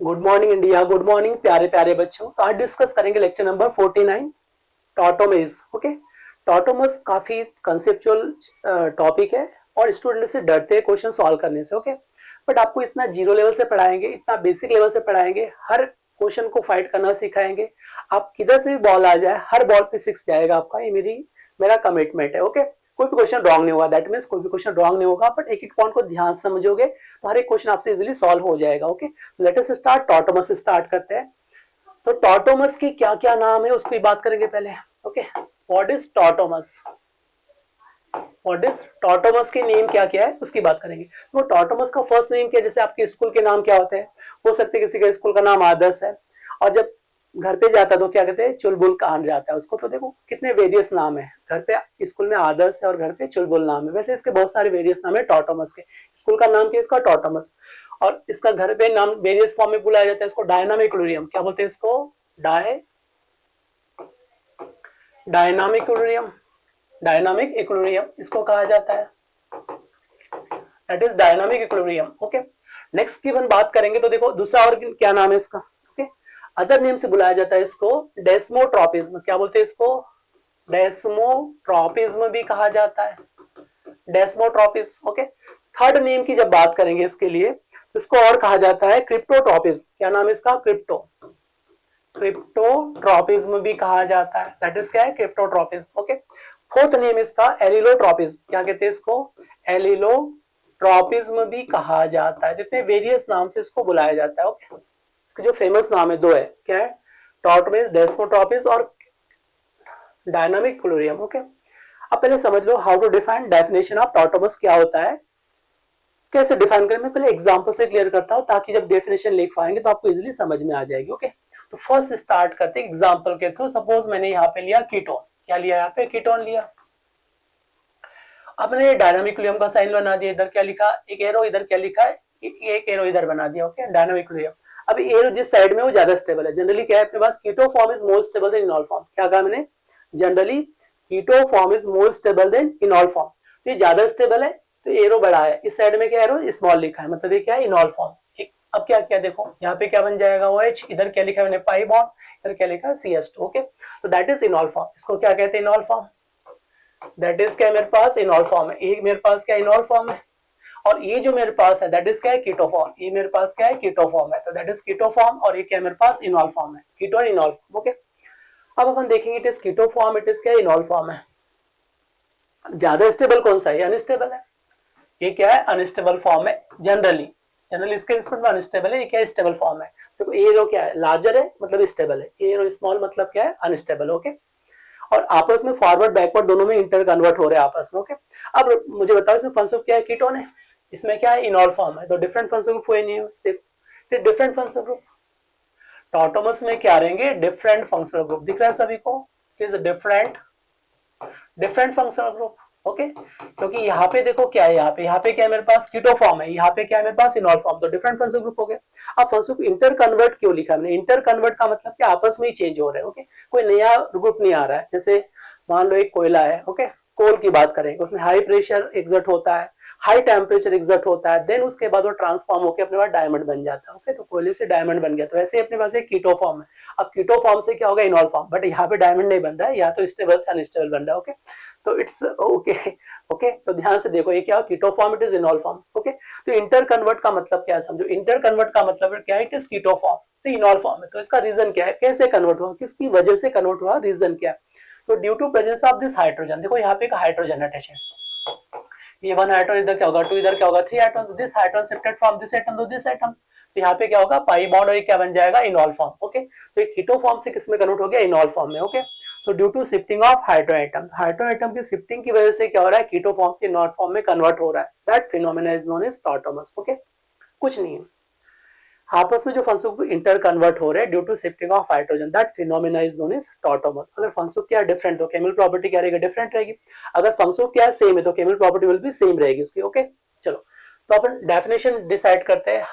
Good morning India, good morning प्यारे प्यारे बच्चों। तो आज डिस्कस करेंगे लेक्चर नंबर 49, टॉटोमेज। ओके, टॉटोमस काफी कंसेप्चुअल टॉपिक है और स्टूडेंट से डरते हैं क्वेश्चन सॉल्व करने से। ओके, बट आपको इतना जीरो लेवल से पढ़ाएंगे, इतना बेसिक लेवल से पढ़ाएंगे, हर क्वेश्चन को फाइट करना सिखाएंगे। आप किधर से भी बॉल आ जाए, हर बॉल पे 6 जाएगा आपका, ये मेरा कमिटमेंट है। ओके, कोई भी क्वेश्चन रॉन्ग नहीं होगा, दैट मीन्स कोई भी क्वेश्चन रॉन्ग नहीं होगा, बट एक एक पॉइंट को ध्यान से समझोगे तो हर एक क्वेश्चन आपसे इजीली सॉल्व हो जाएगा। Okay, let us start. Tautomers से स्टार्ट करते हैं। तो टॉटोमस की क्या क्या नाम है उसकी बात करेंगे पहले। Okay, what is tautomers, what is tautomers के नेम क्या क्या है उसकी बात करेंगे। तो टॉटोमस का फर्स्ट नेम क्या है, जैसे आपके स्कूल के नाम क्या होते हैं, हो सकते हैं किसी का स्कूल का नाम आदर्श है, और जब घर पे जाता है तो क्या कहते हैं, चुलबुल कहा जाता है उसको। तो देखो कितने वेरियस नाम है, घर पे स्कूल में आदर्श है और घर पे चुलबुल नाम है। वैसे इसके बहुत सारे वेरियस नाम है टॉटोमस के। स्कूल का नाम क्या है इसका, टॉटोमस। और इसका घर पे नाम वेरियस फॉर्म में बुलाया जाता है इसको, डायनामिक इक्विलिब्रियम। क्या बोलते हैं इसको, डायनामिक इक्विलिब्रियम, डायनामिक इक्विलिब्रियम इसको कहा जाता है, that is dynamic equilibrium. Okay, next की अपन बात करेंगे तो देखो दूसरा और क्या नाम है इसका। ओके, अदर नेम से बुलाया जाता है इसको डेस्मोट्रोपिज्म। क्या बोलते हैं इसको, डेस्मोट्रोपिज्म भी कहा जाता है, डेस्मोट्रोपिज्म। ओके, थर्ड नेम की जब बात करेंगे इसके लिए तो इसको और कहा जाता है क्रिप्टोट्रोपिज्म। क्या नाम है इसका, क्रिप्टोट्रोपिज्म भी कहा जाता है, दैट इज क्या है, क्रिप्टोट्रोपिज्म। ओके, फोर्थ नेम इसका एलिलोट्रोपिज्म। क्या कहते हैं इसको, एलिलोट्रोपिज्म भी कहा जाता है। जितने वेरियस नाम से इसको बुलाया जाता है। ओके, इसके जो फेमस नाम है दो है, क्या है, टॉटोमेज, डेस्मोट्रोपिस और डायनामिक इक्विलिब्रियम। ओके, अब पहले समझ लो how to define, definition of tautomers क्या होता है, कैसे डिफाइन करें। मैं पहले एग्जांपल से क्लियर करता हूं ताकि जब डेफिनेशन लिख पाएंगे तो आपको इजीली समझ में आ जाएगी। ओके, तो फर्स्ट स्टार्ट करते हैं एग्जांपल के थ्रू। सपोज मैंने यहाँ पे लिया कीटोन, क्या लिया यहाँ पे, कीटोन लिया। अब मैंने डायनामिक इक्विलिब्रियम का साइन बना दिया, इधर क्या लिखा, एक एरो, इधर क्या लिखा है, एक एरो इधर बना दिया। Okay, dynamic equilibrium. अब एरो जिस साइड में वो ज्यादा स्टेबल है, जनरली क्या है अपने पास, keto form is more stable than enol form. क्या कहा मैंने, generally keto form is more stable than enol form. तो ये ज्यादा स्टेबल है तो एरो बड़ा है, इस साइड में क्या एरो स्मॉल लिखा है, मतलब ये क्या है, इनॉल फॉर्म। अब क्या क्या देखो यहाँ पे क्या बन जाएगा, ओ एच, इधर क्या लिखा है मैंने, पाई बॉन्ड, इधर क्या लिखा है, CS2। ओके, तो दैट इज इनॉल फॉर्म, इसको क्या कहते हैं, इनॉल फॉर्म। दैट इज क्या मेरे पास इनॉल फॉर्म है, ये मेरे पास क्या इनॉल फॉर्म है। और ये जो मेरे पास है दैट इज क्या है, कीटो फॉर्म। ये मेरे पास क्या है, कीटो फॉर्म है, तो दैट इज कीटो फॉर्म। और ये क्या मेरे पास, इनॉल फॉर्म है, कीटो और इनॉल। ओके, अब अपन देखेंगे it is keto form, it is क्या, इनॉल फॉर्म है। ज्यादा स्टेबल कौन सा है, अनस्टेबल है। ये क्या है, अनस्टेबल फॉर्म है जनरली, जनरली इसके रिस्पेक्ट में अनस्टेबल है। ये क्या है, स्टेबल फॉर्म है। देखो ये रो क्या है, लार्जर है मतलब स्टेबल है, ये रो स्मॉल मतलब क्या है, अनस्टेबल। ओके, और आपस में फॉरवर्ड बैकवर्ड दोनों में इंटर कन्वर्ट हो रहे हैं आपस में। ओके, अब मुझे बताओ इसमें फंक्शन क्या है, कीटोन है, इसमें क्या है, इनॉल फॉर्म है, तो डिफरेंट फंक्शन ग्रुप हुए नहीं है, डिफरेंट फंक्शन ग्रुप। टॉटोमस में क्या रहेंगे, डिफरेंट फंक्शनल ग्रुप। दिख रहा है सभी को, is different, different functional group. Okay, क्योंकि यहाँ पे देखो क्या है, यहाँ पे क्या है मेरे पास, कीटो फॉर्म है, यहाँ पे क्या है मेरे पास, इनॉल फॉर्म, तो डिफरेंट फंक्शनल ग्रुप हो गए। अब फंक्शन को इंटर कन्वर्ट क्यों लिखा हमने, इंटर कन्वर्ट का मतलब क्या, आपस में ही चेंज हो रहे हैं। ओके, कोई नया ग्रुप नहीं आ रहा है। जैसे मान लो एक कोयला है, ओके, कोल की बात करेंगे, उसमें हाई प्रेशर एग्जर्ट होता है, हाई टेम्परेचर एग्जर्ट होता है, देन उसके बाद वो ट्रांसफॉर्म होकर अपने पास डायमंड बन जाता है। ओके, तो कोयले से डायमंड बन गया, तो ऐसे अपने पास एक कीटो फॉर्म है। अब कीटो फॉर्म से क्या होगा, इनॉल फॉर्म, बट यहाँ पे डायमंड नहीं बन रहा है, यहाँ तो स्टेबल से अनस्टेबल बन रहा है। ओके, तो इट्स ओके। ओके, तो ध्यान से देखो ये क्या, keto form, it is enol form. Okay, तो इंटर कन्वर्ट का मतलब क्या है समझो, इंटर कन्वर्ट का मतलब क्या है, इट इज कीटो फॉर्म से इनॉल फॉर्म है। तो इसका रीजन क्या है, कैसे कन्वर्ट हुआ, किसकी वजह से कन्वर्ट हुआ, रीजन क्या है। तो due to presence of this hydrogen, देखो यहाँ पे एक हाइड्रोजन अटैच है, ये वन आइटम, इधर क्या होगा टू, इधर क्या होगा थ्री आइटम, तो this item shifted from this item to this item, तो यहाँ पे क्या होगा, पाई बॉन्ड, और ये क्या बन जाएगा, इनॉल फॉर्म। ओके, तो ये कीटो फॉर्म से किसमें कन्वर्ट हो गया, इनॉल फॉर्म में। ओके, तो due to shifting of hydro atom, hydro atom की शिफ्टिंग की वजह से क्या हो रहा है, कीटो फॉर्म से इनॉल फॉर्म में कन्वर्ट हो रहा है, that phenomena is known as tautomers. Okay, कुछ नहीं है, आपस में जो फंक्शंस इंटर कन्वर्ट हो रहे हैं due to shifting of hydrogen, that phenomena is known as tautomers. अगर फंक्शन क्या डिफरेंट तो केमिकल प्रॉपर्टी क्या रहेगी, डिफरेंट रहेगी। अगर फंक्शन क्या सेम है तो chemical property will be same रहेगी उसकी। ओके, चलो तो अपन डेफिनेशन डिसाइड करते हैं,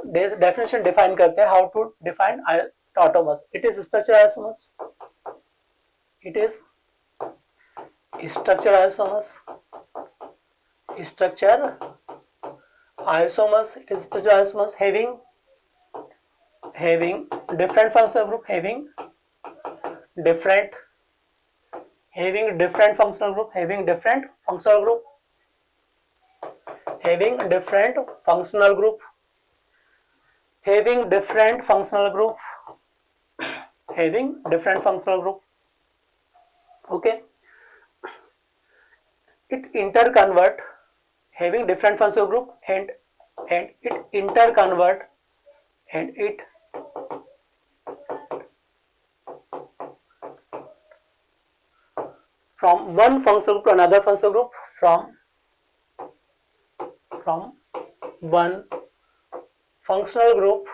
डेफिनेशन डिफाइन करते हैं, how to define tautomers. It is structure isomers, it is structure isomers, structure isomers, it is structure isomers having having different functional group, having different functional group, having different functional group, having different functional group, having different functional group, having different functional group. Okay, it interconvert, having different functional group, and it interconvert, and it from one functional group to another functional group, from one functional group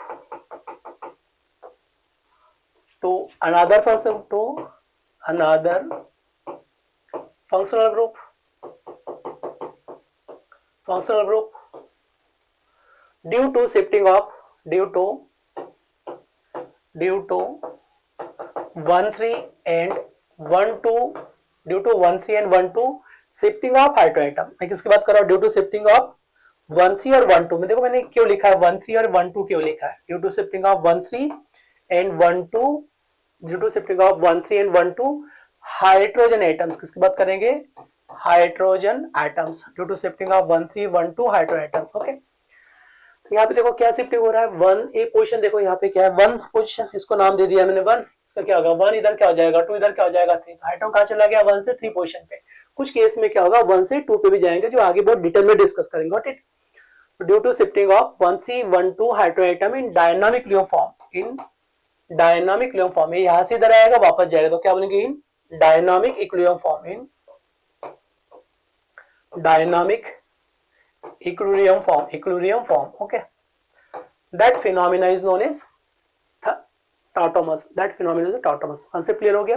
to another functional group, due to shifting of, due to 1 3 and 1 2, due to 1 3 and 1 2 shifting of हाइड्रोएटम। मैं किसकी बात कर रहा हूँ? Due to shifting of 1 3 और 1 2 में देखो मैंने क्यों लिखा है 1 3 और 1 2 क्यों लिखा है? Due to shifting of 1 3 and 1 2, due to shifting of 1 3 and 1 2 hydrogen atoms. किसकी बात करेंगे? Hydrogen atoms, due to shifting of 1 3 1 2 hydrogen atoms. Okay, यहाँ पे देखो क्या शिफ्टिंग हो रहा है, 1 ए पोजीशन, देखो यहाँ पे क्या है 1 पोजीशन, इसको नाम दे दिया मैंने 1, इसका क्या होगा 1 इधर क्या हो जाएगा 2 इधर क्या हो जाएगा 3, हाइड्रोजन कहाँ चला गया 1 से 3 पोजीशन पे। कुछ केस में क्या होगा 1 से 2 पे भी जाएंगे, जो आगे बहुत डिटेल में डिस्कस करेंगे। Got it? Due to shifting of 1 3 1 2 hydrogen atom in dynamic लियोन फॉर्म, इन डायनामिक लियोन फॉर्म, यहाँ से इधर आएगा वापस जाएगा, तो क्या बोलेंगे in dynamic equilibrium form, in dynamic equilibrium form. Okay, that phenomena is known as tautomers, that phenomena is tautomers। concept clear हो गया?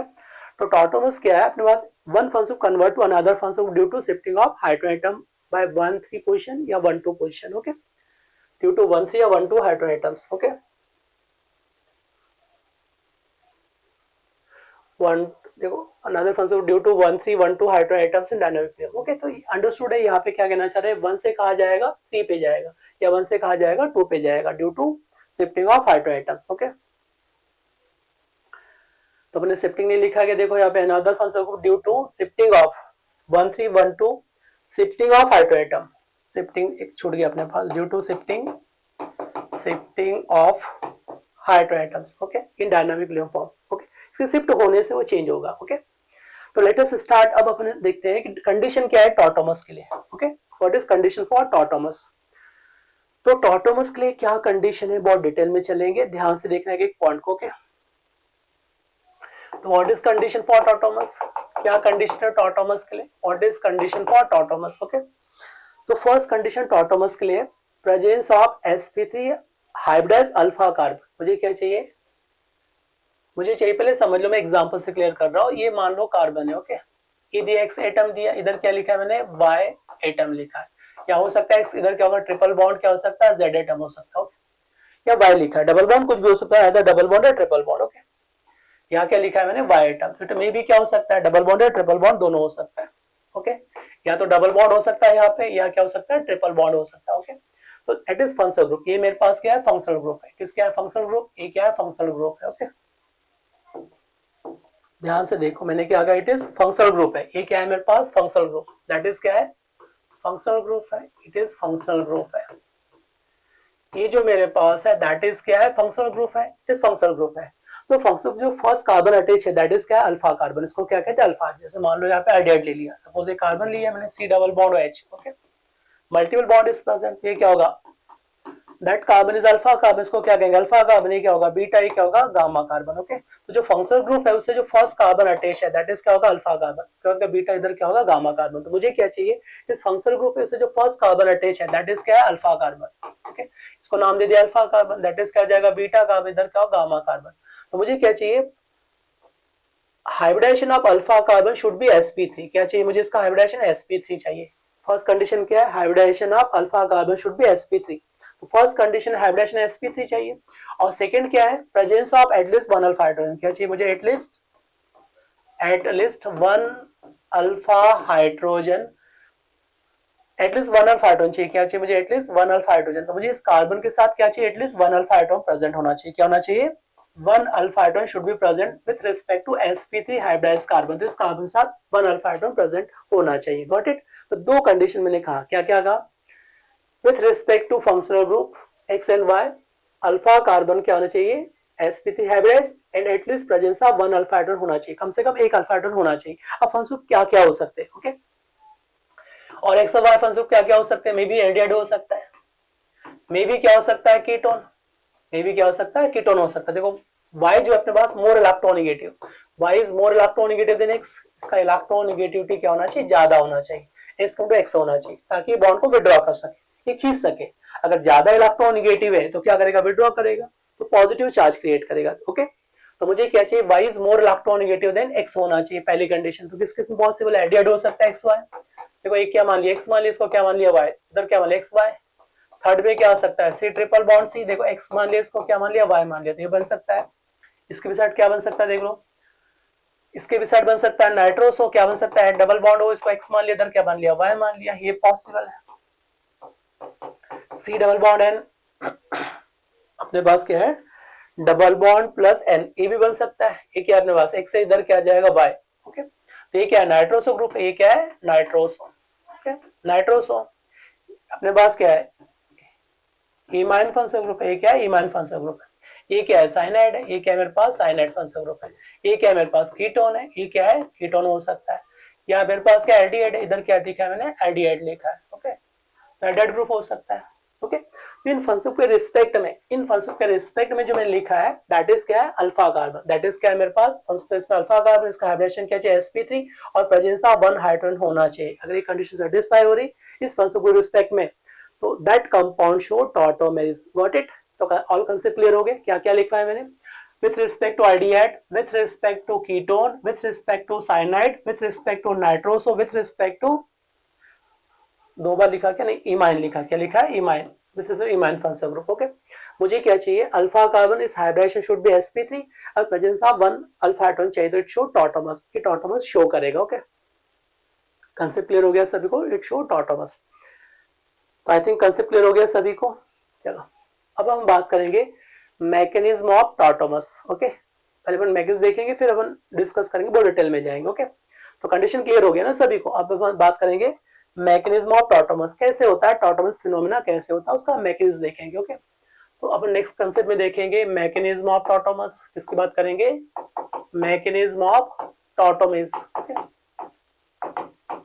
तो tautomers क्या है? अपने पास one function convert to another function due to shifting of hydrogen atom by 1 3 position या 1 2 position। okay, due to 1 3 या 1 2 hydrogen atoms। okay, one देखो another function due to 1 3 1 2 hydrogen atoms in dynamic लियोन। okay, तो understood है। यहाँ पे क्या कहना चाह रहे हैं? 1 से कहा जाएगा 3 पे जाएगा, या 1 से कहा जाएगा 2 पे जाएगा, due to shifting of hydrogen atoms. Okay, तो अपने शिफ्टिंग नहीं लिखा गया, देखो यहाँ पे another function group due to shifting of 1 3 1 2 shifting of hydrogen atom, shifting एक छूट गया अपने पास, due to shifting of hydrogen atoms. Okay, in dynamic लियोन फॉर्म। ओके, इसके शिफ्ट होने से वो चेंज होगा। ओके, तो लेट अस स्टार्ट। अब अपन देखते हैं कि कंडीशन क्या है टॉटोमस के लिए। Okay, what is condition for tautomers? तो टॉटोमस के लिए क्या कंडीशन है, बहुत डिटेल में चलेंगे, ध्यान से देखना है एक पॉइंट को। ओके, तो what is condition for tautomers? क्या कंडीशन है टॉटोमस के लिए? What is condition for tautomers? Okay, तो फर्स्ट कंडीशन टॉटोमस के लिए presence of sp3 hybridized alpha carbon. मुझे क्या चाहिए? मुझे चाहिए, पहले समझ लो, मैं एग्जांपल से क्लियर कर रहा हूँ। ये मान लो कार्बन है। ओके, इधर एक्स एटम दिया, इधर क्या लिखा है मैंने? वाई एटम लिखा है। क्या हो सकता है? इधर क्या होगा? ट्रिपल बॉन्ड क्या हो सकता है? जेड एटम हो सकता है। या वाई लिखा है, डबल बॉन्ड कुछ भी हो सकता है, इधर डबल बॉन्ड या ट्रिपल बॉन्ड। ओके, यहाँ क्या लिखा है मैंने? वाई एटम, तो में भी क्या हो सकता है? डबल बॉन्ड या ट्रिपल बॉन्ड दोनों हो सकता है। ओके, या तो डबल बॉन्ड हो सकता है यहाँ पे, या क्या हो सकता है? ट्रिपल बॉन्ड हो सकता है। ओके, तो दैट इज फंक्शनल ग्रुप। ये मेरे पास क्या है? फंक्शनल ग्रुप है। किस क्या है? Functional group. ये क्या है? फंक्शनल ग्रुप है। ओके, ध्यान से देखो मैंने क्या कहा, इट इज फंक्शनल ग्रुप है। ये क्या है मेरे पास? Functional group. दैट इज क्या है? फंक्शनल ग्रुप है। इट इज फंक्शनल ग्रुप है। ये जो मेरे पास है दैट इज क्या है? फंक्शनल ग्रुप है। इट इज फंक्शनल ग्रुप है। तो फंक्शनल जो फर्स्ट कार्बन अटैच है दैट इज क्या है? Alpha carbon. इसको क्या कहते हैं? अल्फा। जैसे मान लो यहाँ पे आइडियाड ले लिया, सपोज एक कार्बन लिया मैंने, C double bond H. Okay, multiple bond is present, ये क्या होगा? That carbon is alpha carbon. इसको क्या कहेंगे? Alpha carbon. ये क्या होगा? बीटा। ये क्या होगा? Gamma carbon. ओके, तो जो फंक्शनल ग्रुप है उससे जो फर्स्ट कार्बन अटैच है दैट इज क्या होगा? Alpha carbon. इसका मतलब बीटा इधर क्या होगा? Gamma carbon. तो मुझे क्या चाहिए? इस फंक्शनल ग्रुप है उससे जो फर्स्ट कार्बन अटैच है दैट इज क्या है? Alpha carbon. ओके, इसको नाम दे दिया अल्फा कार्बन, दैट इज क्या हो जाएगा? बीटा कार्बन, इधर क्या होगा? Gamma carbon. तो मुझे क्या चाहिए? Hybridization of alpha carbon should be sp3। क्या चाहिए मुझे? इसका हाइब्रिडाइजेशन sp3 चाहिए। फर्स्ट कंडीशन क्या है? Hybridization of alpha carbon should be sp3। तो फर्स्ट कंडीशन हाइब्रिडेशन sp3 चाहिए। और सेकंड क्या है? Presence of at least one alpha hydrogen. क्या चाहिए मुझे? At least one alpha hydrogen at least one alpha hydrogen चाहिए, क्या चाहिए मुझे, एटलीस्ट वन अल्फा हाइड्रोजन। तो मुझे इस कार्बन के साथ क्या चाहिए, at least one alpha hydrogen present होना चाहिए। क्या होना चाहिए, one alpha hydrogen should be present with respect to sp3 hybridized carbon. तो इस कार्बन के साथ वन अल्फा हाइड्रोजन प्रेजेंट होना चाहिए। Got it. तो दो कंडीशन मैंने कहा, क्या क्या कहा, with respect to functional group X and Y, alpha carbon क्या होना चाहिए, sp3 hybridized and at least presence of one alpha hydrogen होना चाहिए, कम से कम एक अल्फा हाइड्रोजन होना चाहिए। अब फंक्शन क्या क्या हो सकते हैं, ओके। और एक्स और वाई फंक्शन क्या क्या हो सकते हैं, मे बी एल्डिहाइड हो सकता है, मे बी क्या हो सकता है, कीटोन, मे बी क्या हो सकता है, कीटोन हो सकता है। देखो y जो अपने पास more electronegative, y is more electronegative than x, इसका इलेक्ट्रोनेगेटिविटी क्या होना चाहिए, ज्यादा होना चाहिए, s टू x होना चाहिए, ताकि बॉन्ड को विड्रॉ कर सके, ये खींच सके। अगर ज्यादा इलेक्ट्रोनेगेटिव है तो क्या करेगा, विड्रॉ करेगा, तो पॉजिटिव चार्ज क्रिएट करेगा, ओके। तो मुझे क्या चाहिए, y is more electronegative than x होना चाहिए, पहली कंडीशन। तो किस किस में पॉसिबल है, एल्डिहाइड हो सकता है x y। देखो एक क्या मान लिया, x मान लिया, इसको क्या मान लिया y, इधर क्या मान लिया x y। थर्ड में क्या हो सकता है, सी ट्रिपल बॉन्ड सी, देखो x मान लिया, इसको क्या मान लिया, y मान लिया, तो ये बन सकता है। इसके भी साइड क्या बन सकता है, देख लो, इसके भी साइड बन सकता है नाइट्रोस हो, क्या बन सकता है, डबल बॉन्ड हो, इसको x मान लिया, इधर क्या मान लिया, y मान लिया, ये पॉसिबल है। सी डबल बॉन्ड एन, अपने पास क्या है, डबल बॉन्ड प्लस एन, ये भी बन सकता है। ये क्या अपने पास, x से इधर क्या आ जाएगा y, ओके। तो ये क्या है, नाइट्रोसो ग्रुप, ये क्या है, नाइट्रोसो, ओके, नाइट्रोसो। अपने पास क्या है, इमाइन फंक्शनल ग्रुप है, ये क्या है, इमाइन फंक्शनल ग्रुप है। ये क्या है, साइनाइड है, ये क्या है मेरे पास, साइनाइड फंक्शनल ग्रुप है। ये क्या है मेरे पास, कीटोन है, ये क्या है, कीटोन हो सकता है। या मेरे पास क्या एल्डिहाइड है, इधर क्या लिखा है मैंने, एल्डिहाइड लिखा है, ओके। एल्डिहाइड ग्रुप हो सकता है, ओके। इन फंक्शनल के रिस्पेक्ट में, इन फंक्शनल के रिस्पेक्ट में जो मैंने लिखा है, दैट इज क्या है, अल्फा कार्बन, दैट इज क्या है मेरे पास फंक्शनल, इसमें अल्फा कार्बन, इसका हाइब्रिडेशन क्या चाहिए, sp3 और प्रेजेंस ऑफ वन हाइड्रोजन होना चाहिए। अगर ये कंडीशन सेटिस्फाई हो रही इस फंक्शनल के रिस्पेक्ट में, तो that compound show tautomerism. Got it. तो ऑल कंसेप्ट क्लियर हो गए, क्या क्या लिखा है मैंने, with respect to aldehyde, with respect to ketone, with respect to cyanide, with respect to nitroso, with respect to, दो बार लिखा क्या नहीं, इमाइन लिखा, क्या लिखा है, imine, with respect to imine functional group, okay. मुझे क्या चाहिए, अल्फा कार्बन इस हाइब्रिडेशन शुड बी sp3 और presence of one alpha hydrogen चाहिए, तो इट शो टॉटोमस, कि टॉटोमस शो करेगा, ओके। कंसेप्ट क्लियर हो गया सभी को, इट शो टॉटोमस। तो आई थिंक कंसेप्ट क्लियर हो गया सभी को। चलो अब हम बात करेंगे मैकेनिज्म ऑफ टॉटोमस, ओके। पहले अपन मैकेनिज्म देखेंगे, फिर अपन डिस्कस करेंगे, बहुत डिटेल में जाएंगे, ओके। तो कंडीशन क्लियर हो गया ना सभी को। अब अपन बात करेंगे मैकेनिज्म ऑफ टॉटोमस, कैसे होता है टॉटोमस फिनोमेना, कैसे होता है उसका मैकेनिज्म देखेंगे, ओके। तो अपन नेक्स्ट कंसेप्ट में देखेंगे मैकेनिज्म ऑफ टॉटोमस, किसकी बात करेंगे, mechanism of tautomers, okay.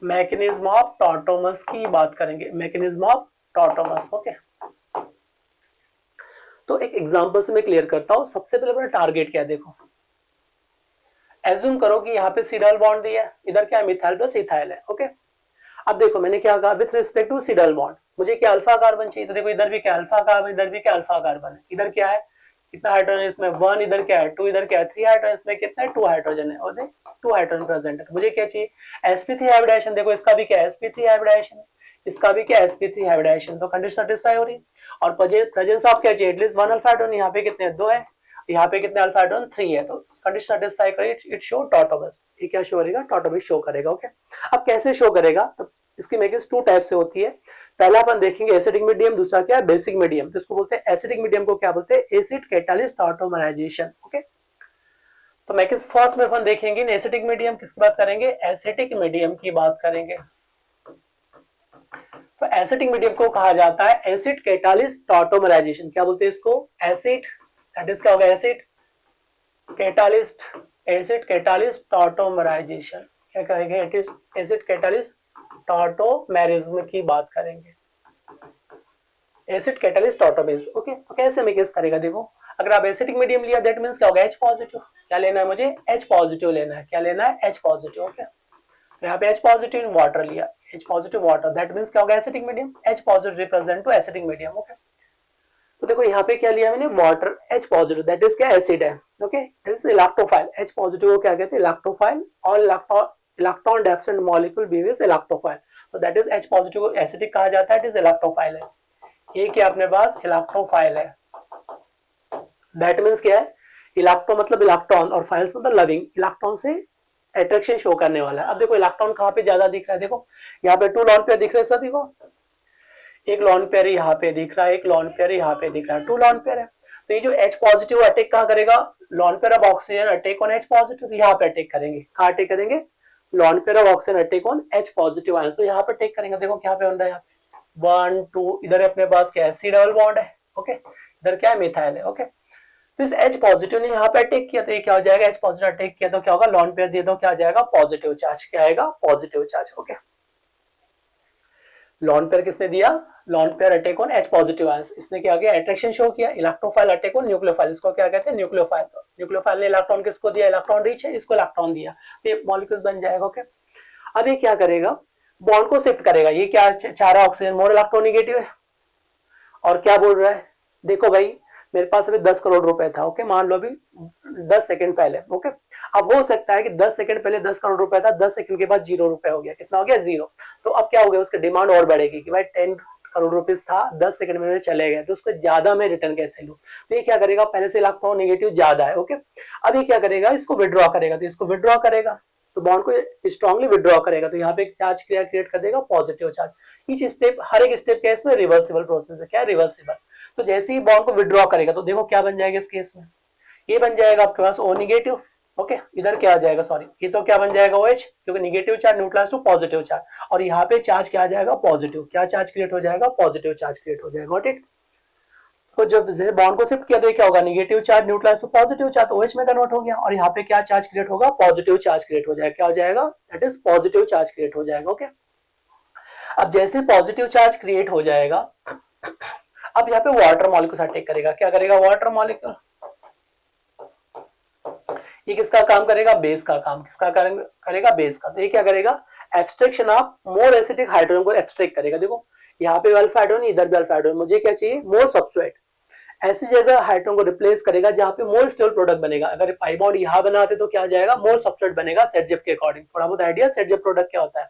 Mechanism of tautomers की बात करेंगे, मैकेनिज्म ऑफ टॉटोमस, ओके। तो एक एग्जांपल से मैं क्लियर करता हूं। सबसे पहले अपना टारगेट क्या है, देखो एज्यूम करो कि यहाँ पे सी डबल बॉन्ड दिया है, इधर क्या है, मिथाइल प्लस इथाइल है, ओके। अब देखो मैंने क्या कहा, with respect to C double bond मुझे क्या अल्फा कार्बन चाहिए, तो देखो इधर भी क्या अल्फा कार्बन, इधर भी क्या अल्फा कार्बन है, इधर क्या है, कितना हाइड्रोजन है इसमें, 1, इधर क्या है 2, इधर क्या है 3 हाइड्रोजन, इसमें कितना है 2 हाइड्रोजन है, और देख 2 हाइड्रोजन प्रेजेंट है। मुझे क्या चाहिए, sp3 हाइब्रिडेशन, देखो इसका भी क्या है sp3 हाइब्रिडेशन है, इसका भी क्या sp3 हाइब्रिडेशन, तो कंडीशन सेटिस्फाई हो रही है। और प्रेजेंस ऑफ क्या चाहिए, एटलीस्ट 1 अल्फा हाइड्रोजन, यहाँ पे कितने 2 है, यहाँ पे कितने अल्फा हाइड्रोजन 3 है, तो कंडीशन सेटिस्फाई करेगी, इट शो टॉटोमस। ये क्या शो करेगा, टॉटोमस शो करेगा, ओके। अब कैसे शो करेगा, तो इसकी मैकेनिज्म 2 टाइप से होती है। पहला अपन देखेंगे एसिडिक मीडियम, दूसरा क्या है बेसिक मीडियम। तो इसको बोलते हैं एसिडिक मीडियम को क्या बोलते हैं, एसिड कैटालिस्ट टॉटोमराइजेशन, ओके। तो मैकेनिज्म फर्स्ट में अपन देखेंगे एसिडिक मीडियम, किसकी बात करेंगे, एसिडिक मीडियम की बात करेंगे। तो एसिडिक मीडियम को कहा जाता है एसिड कैटालिस्ट टॉटोमराइजेशन, क्या बोलते हैं इसको, एसिड, दैट इज क्या होगा, acid catalyst, acid catalyst tautomerisation, क्या कहेंगे, it is acid catalyst tautomerism की बात करेंगे, एसिड कैटालिस्ट टॉटोमेरिज्म, ओके। तो कैसे मैकेनिज्म करेगा, देखो अगर आप एसिडिक मीडियम लिया दैट मींस क्या होगा, H पॉजिटिव, क्या लेना है मुझे, H पॉजिटिव लेना है, क्या लेना है, H पॉजिटिव, ओके। यहाँ पे H पॉजिटिव वाटर लिया, H positive water, that means क्या होगा, acidic medium, H positive represent to acidic medium, okay. तो देखो यहाँ पे क्या लिया मैंने, water H positive, that is क्या, एसिड है, okay. This is electrophile, H positive को क्या कहते हैं, इलेक्ट्रोफाइल, और इलेक्ट्रॉन डेफिशिएंट मॉलिक्यूल बीवी इज इलेक्ट्रोफाइल, तो दैट इज H पॉजिटिव को एसिडिक कहा जाता है, इट इज इलेक्ट्रोफाइल है। ये क्या अपने पास इलेक्ट्रोफाइल है, दैट मींस क्या है, इलेक्ट्रो मतलब इलेक्ट्रॉन और फाइल्स मतलब लविंग, इलेक्ट्रॉन से अट्रैक्शन शो करने वाला है। अब देखो इलेक्ट्रॉन कहाँ पे ज्यादा दिख रहा है, देखो यहाँ पे 2 लॉन पे दिख रहे हैं सभी को, एक लॉन पेयर यहाँ पे दिख रहा है, एक लॉन पेयर यहाँ पे दिख रहा है, 2 लॉन पेयर है। तो ये जो H पॉजिटिव अटैक कहाँ करेगा, lone pair of oxygen attack on H positive, यहाँ पे अटैक करेंगे, कहाँ अटैक करेंगे, lone pair of oxygen attack on H positive ion, तो यहाँ पे अटैक करेंगे। देखो क्या पे बन रहा है, यहाँ पे 1 2, इधर अपने पास क्या है, C डबल बॉन्ड है, ओके, इधर क्या है, मिथाइल है, ओके। तो इस H पॉजिटिव ने यहाँ पे अटैक किया, तो ये क्या हो जाएगा, H पॉजिटिव अटैक किया तो क्या होगा, लॉन पेयर दे दो, क्या आ जाएगा, पॉजिटिव चार्ज, क्या आएगा, positive charge, okay. Lone pair किसने दिया, lone pair attack on H positive ions, इसने क्या किया, अट्रैक्शन शो किया, इलेक्ट्रोफाइल अटैक ऑन न्यूक्लियोफाइल, इसको क्या कहते हैं, न्यूक्लियोफाइल। न्यूक्लियोफाइल ने इलेक्ट्रॉन किसको दिया, इलेक्ट्रॉन रिच है, इसको इलेक्ट्रॉन दिया, तो ये मॉलिक्यूल्स बन जाएगा, ओके। अब ये क्या करेगा, बॉन्ड को शिफ्ट करेगा, ये क्या चाह रहा है, ऑक्सीजन मोर इलेक्ट्रोनेगेटिव है, और क्या बोल रहा है, देखो भाई मेरे पास अभी 10 करोड़ रुपए था, ओके, मान लो अभी 10 सेकंड पहले, ओके। अब हो सकता है कि 10 सेकंड पहले 10 करोड़ रुपए था, 10 सेकंड के बाद 0 रुपए हो गया, कितना हो गया, 0। तो अब क्या हो गया, उसकी डिमांड और बढ़ेगी कि भाई 10 करोड़ रुपीस था, 10 सेकंड में चले गए, तो उसको ज्यादा मैं रिटर्न कैसे लूं। तो ये क्या करेगा, पहले से इलेक्ट्रॉन नेगेटिव ज्यादा है, ओके। अब ये क्या करेगा, इसको विड्रॉ करेगा, तो इसको विड्रॉ करेगा, तो बॉन्ड को स्ट्रांगली विड्रॉ करेगा, तो यहाँ पे एक चार्ज क्रिएट कर देगा, पॉजिटिव चार्ज। ईच स्टेप, हर एक स्टेप क्या है इसमें, रिवर्सिबल प्रोसेस है, क्या है, रिवर्सिबल। तो जैसे ही बॉन्ड को विड्रॉ करेगा तो देखो क्या बन जाएगा इस केस में, ये बन जाएगा आपके पास O निगेटिव, ओके। इधर क्या आ जाएगा, सॉरी, ये तो क्या बन जाएगा OH, क्योंकि negative charge neutralize to positive charge, और यहाँ पे चार्ज क्या आ जाएगा, पॉजिटिव, क्या चार्ज क्रिएट हो जाएगा, पॉजिटिव चार्ज क्रिएट हो जाएगा, गॉट इट। तो जब बॉन्ड को शिफ्ट किया तो क्या होगा, negative charge neutralize to positive charge, OH में कन्वर्ट हो गया, और यहाँ पे क्या चार्ज क्रिएट होगा, पॉजिटिव चार्ज क्रिएट हो जाएगा, क्या हो जाएगा, that is positive charge create हो जाएगा, ओके। अब जैसे पॉजिटिव चार्ज क्रिएट हो जाएगा, अब यहाँ पे वाटर मॉलिक्यूल अटैक करेगा, क्या करेगा, वाटर मॉलिक्यूल, ये किसका काम करेगा, बेस का काम, किसका करेगा, बेस का। तो ये क्या करेगा, extraction of more acidic hydrogen को एक्सट्रैक्ट करेगा। देखो यहाँ पे अल्फा हाइड्रोजन, इधर भी अल्फा हाइड्रोजन, मुझे क्या चाहिए, मोर सब्सट्रेट, ऐसी जगह हाइड्रोजन को रिप्लेस करेगा जहां पे मोर स्टेबल प्रोडक्ट बनेगा। अगर पाई बॉन्ड यहाँ बनाते तो क्या आ जाएगा, मोर सब्सट्रेट बनेगा सेटजेप के अकॉर्डिंग। थोड़ा बहुत आइडिया, सेटजेप प्रोडक्ट क्या होता है,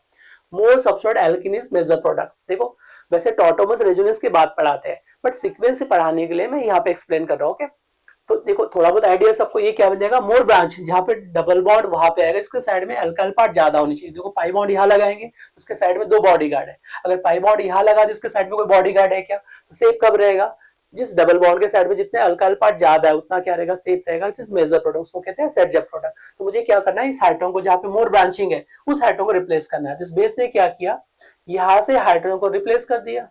more substrate alkene is major product. देखो वैसे टॉटोमस रेजोनेंस की बात पढ़ाते हैं, बट सीक्वेंस से पढ़ाने के लिए मैं यहाँ पे एक्सप्लेन कर रहा हूँ, ओके। तो देखो थोड़ा बहुत आइडिया सबको, ये क्या बन जाएगा, मोर ब्रांच, जहाँ पे डबल बॉन्ड वहां पे आएगा, इसके साइड में अल्काइल पार्ट ज्यादा होनी चाहिए। देखो पाई बॉन्ड यहाँ लगाएंगे, उसके साइड में 2 बॉडी गार्ड है, अगर पाई बॉन्ड यहाँ लगा तो उसके साइड में कोई बॉडी गार्ड है क्या, तो सेफ कब रहेगा, जिस डबल बॉन्ड के साइड में जितने अल्काइल पार्ट ज्यादा है उतना क्या रहेगा, सेफ रहेगा, जिस मेजर प्रोडक्ट उसको कहते हैं सेटजेप प्रोडक्ट। तो मुझे क्या करना है, इस हाइड्रोजन को जहाँ पे मोर ब्रांचिंग है उस हाइड्रोजन को रिप्लेस करना है। तो इस बेस ने क्या किया, यहाँ से हाइड्रोजन को रिप्लेस कर दिया,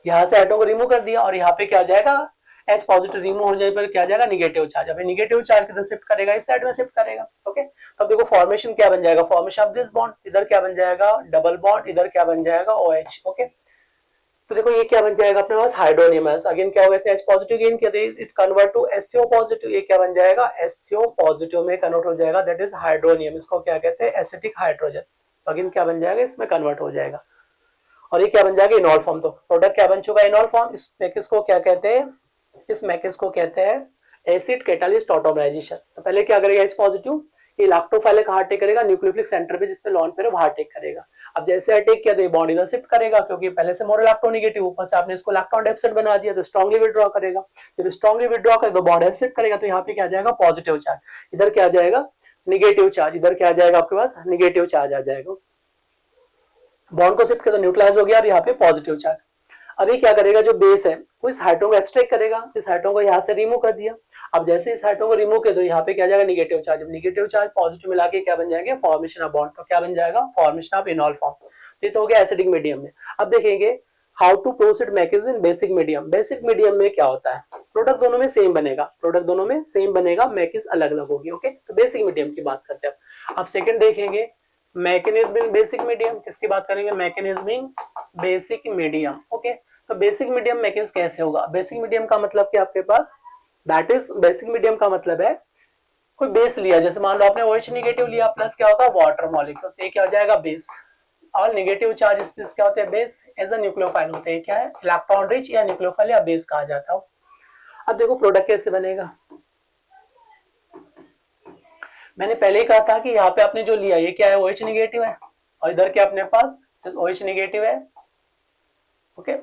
यहाँ से हाइड्रोजन को रिमूव कर दिया, और यहाँ पे क्या हो जाएगा, H पॉजिटिव रिमूव हो जाने पर क्या आ जाएगा, निगेटिव चार्ज। अभी निगेटिव चार्ज किधर शिफ्ट करेगा, इस साइड में शिफ्ट करेगा, ओके। तो देखो फॉर्मेशन क्या बन जाएगा, फॉर्मेशन ऑफ दिस बॉन्ड, इधर क्या बन जाएगा, डबल बॉन्ड, इधर क्या बन जाएगा, OH, ओके। तो देखो ये क्या बन जाएगा अपने पास, हाइड्रोनियम है, अगेन क्या होगा, इसने H पॉजिटिव गेन किया तो it convert to HCO positive, ये क्या बन जाएगा, HCO पॉजिटिव में कन्वर्ट हो जाएगा, दैट इज हाइड्रोनियम, इसको क्या कहते हैं, एसिटिक हाइड्रोजन। अगेन क्या बन जाएगा, इसमें कन्वर्ट हो जाएगा, और ये क्या बन जाएगा, इनॉल फॉर्म। तो प्रोडक्ट क्या बन चुका है, इनॉल फॉर्म। इस मैकेस को क्या कहते हैं, इस मैकेस को कहते हैं एसिड कैटालिस्ट ऑटोमराइजेशन। तो पहले क्या करेगा, H पॉजिटिव इलेक्ट्रोफाइलिक हार्ट टेक करेगा न्यूक्लियोफिलिक सेंटर पे, जिसमें लॉन पेयर हार्ट टेक करेगा। अब जैसे अटैक किया तो ये बॉन्ड इधर शिफ्ट करेगा, क्योंकि पहले से मोर इलेक्ट्रोनेगेटिव, ऊपर से आपने इसको इलेक्ट्रॉन डेफिसिट बना दिया, तो स्ट्रांगली विड्रॉ करेगा। जब स्ट्रांगली विड्रॉ करे तो बॉन्ड शिफ्ट करेगा, तो यहाँ पे क्या आ जाएगा, पॉजिटिव चार्ज, इधर क्या आ जाएगा, निगेटिव चार्ज, इधर क्या आ जाएगा आपके पास, निगेटिव चार्ज आ जाएगा। बॉन्ड को शिफ्ट किया तो न्यूट्रलाइज हो गया, और यहाँ पे पॉजिटिव चार्ज। अभी क्या करेगा, जो बेस है वो इस हाइड्रोजन को एक्सट्रैक्ट करेगा, इस हाइड्रोजन को यहाँ से रिमूव कर दिया। अब जैसे इस हाइड्रोजन को रिमूव किया तो यहाँ पे क्या जाएगा, negative charge. Negative charge positive मिला के क्या बन जाएंगे, फॉर्मेशन ऑफ बॉन्ड। तो क्या बन जाएगा, फॉर्मेशन ऑफ इनॉल फॉर्म। ये तो हो गया एसिडिक मीडियम में। अब देखेंगे how to proceed mechanism in basic medium. Basic medium में क्या होता है, प्रोडक्ट दोनों में सेम बनेगा, प्रोडक्ट दोनों में सेम बनेगा, मैकेनिज्म अलग अलग होगी, ओके। तो बेसिक मीडियम की बात करते हैं। अब सेकंड देखेंगे मैकेनिज्म इन बेसिक मीडियम, किसकी बात करेंगे, mechanism in basic medium, okay. तो बेसिक मीडियम मैकेनिज्म कैसे होगा, बेसिक मीडियम का मतलब कि आपके पास, दैट इज बेसिक मीडियम का मतलब है कोई बेस लिया, जैसे मान लो आपने OH नेगेटिव लिया, प्लस क्या होगा, वाटर मॉलिक्यूल, ये क्या हो जाएगा, बेस। और नेगेटिव चार्ज स्पीसीज क्या होते हैं, बेस एज अ न्यूक्लियोफाइल होते हैं, क्या है, इलेक्ट्रॉन रिच या न्यूक्लियोफाइल या बेस कहा जाता है। अब देखो प्रोडक्ट कैसे बनेगा, मैंने पहले ही कहा था कि यहाँ पे आपने जो लिया ये क्या है, OH नेगेटिव है, और इधर क्या अपने पास OH नेगेटिव है, ओके।